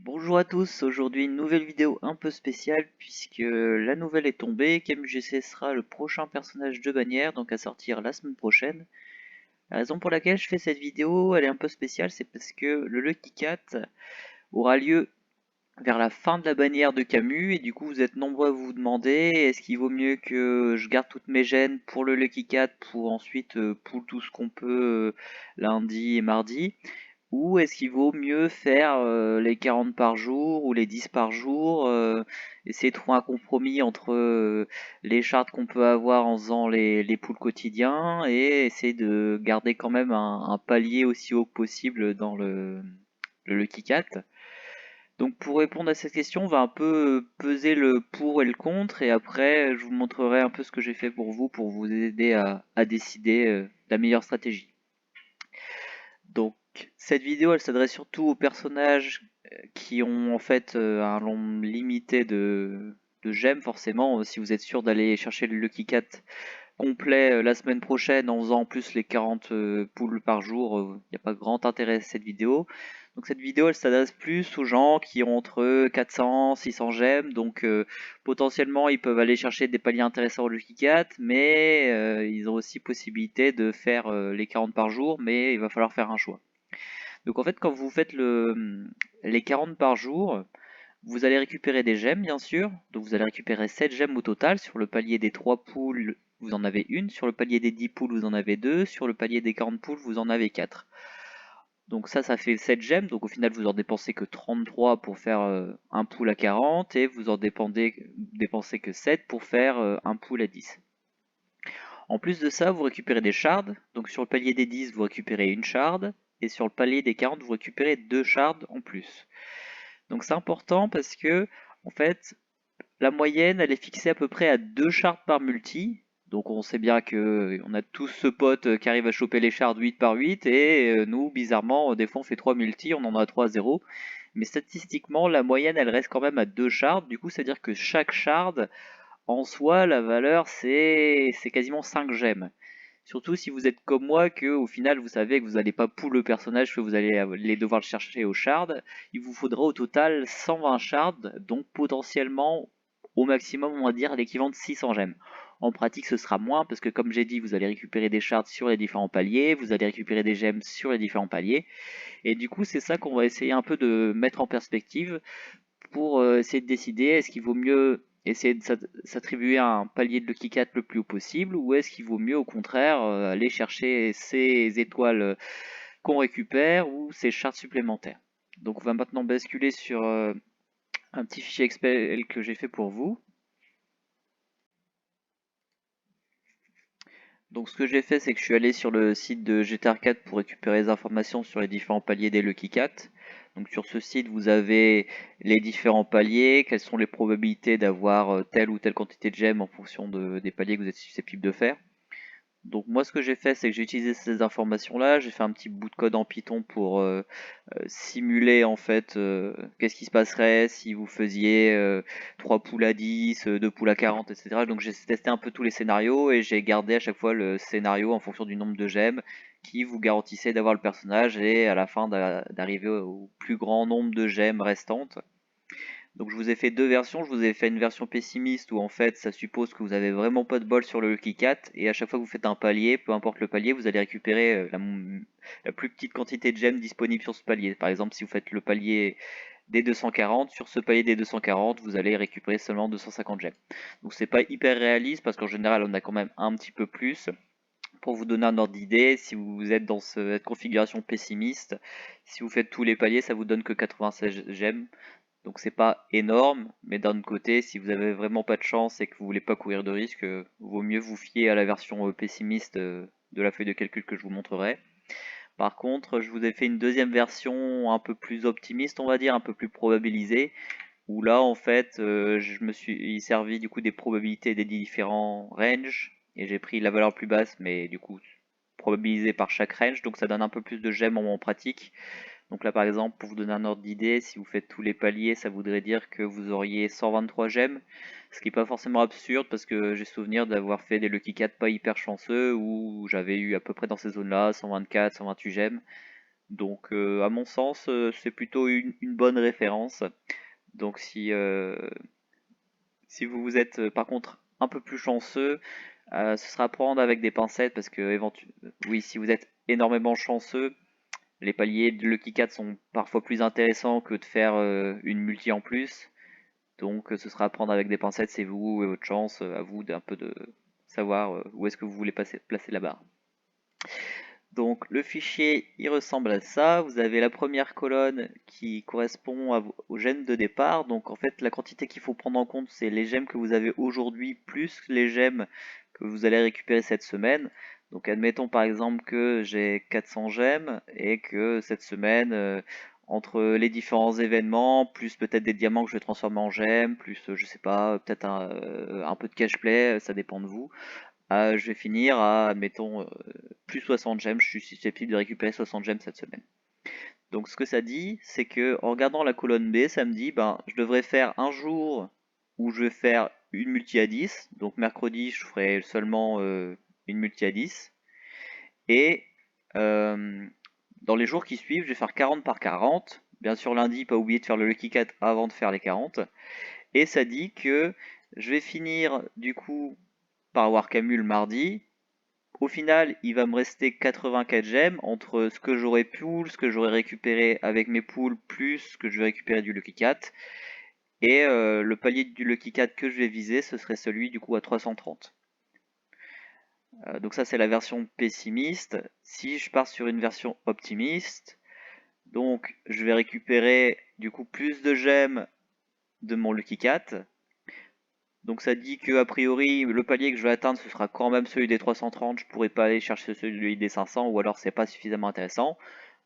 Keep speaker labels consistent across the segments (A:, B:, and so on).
A: Bonjour à tous, aujourd'hui une nouvelle vidéo un peu spéciale puisque la nouvelle est tombée, KMGC sera le prochain personnage de bannière, donc à sortir la semaine prochaine. La raison pour laquelle je fais cette vidéo, elle est un peu spéciale, c'est parce que le Lucky Cat aura lieu vers la fin de la bannière de Camus, et du coup vous êtes nombreux à vous demander est-ce qu'il vaut mieux que je garde toutes mes gemmes pour le Lucky Cat pour ensuite pull tout ce qu'on peut lundi et mardi, ou est-ce qu'il vaut mieux faire les 40 par jour ou les 10 par jour, essayer de trouver un compromis entre les chartes qu'on peut avoir en faisant les pools quotidiens et essayer de garder quand même un palier aussi haut que possible dans le Lucky Cat. Donc pour répondre à cette question, on va un peu peser le pour et le contre, et après je vous montrerai un peu ce que j'ai fait pour vous aider à décider la meilleure stratégie. Donc cette vidéo elle s'adresse surtout aux personnages qui ont en fait un nombre limité de gemmes forcément. Si vous êtes sûr d'aller chercher le Lucky Cat complet la semaine prochaine en faisant en plus les 40 poules par jour, il n'y a pas grand intérêt à cette vidéo. Donc cette vidéo elle s'adresse plus aux gens qui ont entre 400 600 gemmes, donc potentiellement ils peuvent aller chercher des paliers intéressants au Lucky Cat, mais ils ont aussi possibilité de faire les 40 par jour, mais il va falloir faire un choix. Donc en fait quand vous faites les 40 par jour, vous allez récupérer des gemmes, bien sûr. Donc vous allez récupérer 7 gemmes au total. Sur le palier des 3 poules, vous en avez une. Sur le palier des 10 poules, vous en avez 2. Sur le palier des 40 poules, vous en avez 4. Donc ça fait 7 gemmes. Donc au final, vous en dépensez que 33 pour faire un pool à 40. Et vous en dépensez que 7 pour faire un pool à 10. En plus de ça, vous récupérez des shards. Donc sur le palier des 10, vous récupérez une shard. Et sur le palier des 40, vous récupérez 2 shards en plus. Donc c'est important parce que, en fait, la moyenne, elle est fixée à peu près à 2 shards par multi. Donc on sait bien que on a tous ce pote qui arrive à choper les shards 8 par 8, et nous, bizarrement, des fois on fait 3 multi, on en a 3 à 0. Mais statistiquement, la moyenne, elle reste quand même à 2 shards. Du coup, c'est-à-dire que chaque shard, en soi, la valeur, c'est quasiment 5 gemmes. Surtout si vous êtes comme moi, que au final vous savez que vous n'allez pas pull le personnage, que vous allez devoir le chercher au shard, il vous faudra au total 120 shards, donc potentiellement au maximum on va dire l'équivalent de 600 gemmes. En pratique ce sera moins parce que comme j'ai dit vous allez récupérer des shards sur les différents paliers, vous allez récupérer des gemmes sur les différents paliers, et du coup c'est ça qu'on va essayer un peu de mettre en perspective pour essayer de décider est-ce qu'il vaut mieux essayer de s'attribuer un palier de Lucky Cat le plus haut possible, ou est-ce qu'il vaut mieux au contraire aller chercher ces étoiles qu'on récupère ou ces charts supplémentaires. Donc on va maintenant basculer sur un petit fichier Excel que j'ai fait pour vous. Donc ce que j'ai fait, c'est que je suis allé sur le site de GTR4 pour récupérer des informations sur les différents paliers des Lucky Cat. Donc sur ce site, vous avez les différents paliers, quelles sont les probabilités d'avoir telle ou telle quantité de gemmes en fonction des paliers que vous êtes susceptible de faire. Donc moi ce que j'ai fait, c'est que j'ai utilisé ces informations-là, j'ai fait un petit bout de code en Python pour simuler en fait qu'est-ce qui se passerait si vous faisiez 3 poules à 10, 2 poules à 40, etc. Donc j'ai testé un peu tous les scénarios et j'ai gardé à chaque fois le scénario en fonction du nombre de gemmes qui vous garantissait d'avoir le personnage et à la fin d'arriver au plus grand nombre de gemmes restantes. Donc je vous ai fait deux versions, je vous ai fait une version pessimiste où en fait ça suppose que vous avez vraiment pas de bol sur le Lucky Cat, et à chaque fois que vous faites un palier, peu importe le palier, vous allez récupérer la plus petite quantité de gemmes disponible sur ce palier. Par exemple, si vous faites le palier des 240, sur ce palier des 240, vous allez récupérer seulement 250 gemmes. Donc c'est pas hyper réaliste parce qu'en général on a quand même un petit peu plus. Pour vous donner un ordre d'idée, si vous êtes dans cette configuration pessimiste, si vous faites tous les paliers, ça vous donne que 96 gemmes. Donc c'est pas énorme, mais d'un autre côté, si vous avez vraiment pas de chance et que vous voulez pas courir de risque, vaut mieux vous fier à la version pessimiste de la feuille de calcul que je vous montrerai. Par contre, je vous ai fait une deuxième version un peu plus optimiste, on va dire, un peu plus probabilisée, où là en fait, je me suis servi du coup des probabilités des différents ranges, et j'ai pris la valeur plus basse, mais du coup probabilisée par chaque range, donc ça donne un peu plus de gemmes en pratique. Donc là par exemple, pour vous donner un ordre d'idée, si vous faites tous les paliers, ça voudrait dire que vous auriez 123 gemmes, ce qui n'est pas forcément absurde parce que j'ai souvenir d'avoir fait des Lucky 4 pas hyper chanceux où j'avais eu à peu près dans ces zones-là 124, 128 gemmes. Donc à mon sens, c'est plutôt une bonne référence. Donc si vous êtes par contre un peu plus chanceux, ce sera à prendre avec des pincettes parce que oui, si vous êtes énormément chanceux, les paliers de Lucky 4 sont parfois plus intéressants que de faire une multi en plus. Donc ce sera à prendre avec des pincettes, c'est vous et votre chance, à vous d'un peu de savoir où est-ce que vous voulez placer la barre. Donc le fichier il ressemble à ça, vous avez la première colonne qui correspond aux gemmes de départ, donc en fait la quantité qu'il faut prendre en compte c'est les gemmes que vous avez aujourd'hui plus les gemmes que vous allez récupérer cette semaine. Donc admettons par exemple que j'ai 400 gemmes et que cette semaine entre les différents événements, plus peut-être des diamants que je vais transformer en gemmes, plus je sais pas, peut-être un peu de cash play, ça dépend de vous. Je vais finir à, admettons, plus 60 gemmes. Je suis susceptible de récupérer 60 gemmes cette semaine. Donc ce que ça dit, c'est que en regardant la colonne B, ça me dit, ben, je devrais faire un jour où je vais faire une multi à 10. Donc mercredi, je ferai seulement une multi à 10. Et dans les jours qui suivent, je vais faire 40 par 40. Bien sûr, lundi, pas oublier de faire le Lucky 4 avant de faire les 40. Et ça dit que je vais finir du coup par avoir Camus le mardi. Au final, il va me rester 84 gemmes entre ce que j'aurais pool, ce que j'aurais récupéré avec mes pools, plus ce que je vais récupérer du Lucky Cat. Et le palier du Lucky Cat que je vais viser, ce serait celui du coup à 330. Donc ça c'est la version pessimiste. Si je pars sur une version optimiste, donc je vais récupérer du coup plus de gemmes de mon Lucky Cat. Donc ça dit que a priori le palier que je vais atteindre ce sera quand même celui des 330, je pourrais pas aller chercher celui des 500 ou alors c'est pas suffisamment intéressant.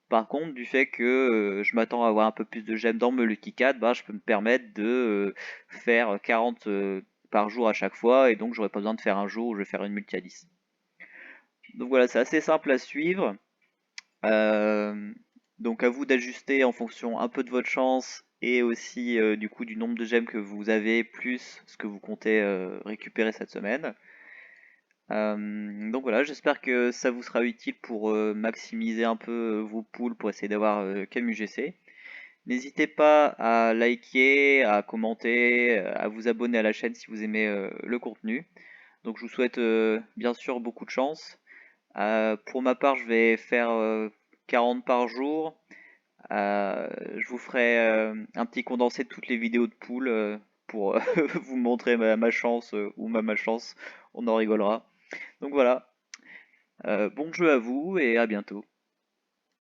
A: Par contre du fait que je m'attends à avoir un peu plus de gemmes dans mon Lucky 4, bah, je peux me permettre de faire 40 par jour à chaque fois et donc j'aurai pas besoin de faire un jour où je vais faire une multi à 10. Donc voilà, c'est assez simple à suivre. Euh, donc à vous d'ajuster en fonction un peu de votre chance et aussi du coup du nombre de gemmes que vous avez plus ce que vous comptez récupérer cette semaine. Donc voilà, j'espère que ça vous sera utile pour maximiser un peu vos pools pour essayer d'avoir CamUGC. N'hésitez pas à liker, à commenter, à vous abonner à la chaîne si vous aimez le contenu. Donc je vous souhaite bien sûr beaucoup de chance. Pour ma part, je vais faire 40 par jour. Je vous ferai un petit condensé de toutes les vidéos de pool pour vous montrer ma chance ou ma malchance. On en rigolera. Donc voilà, bon jeu à vous et à bientôt.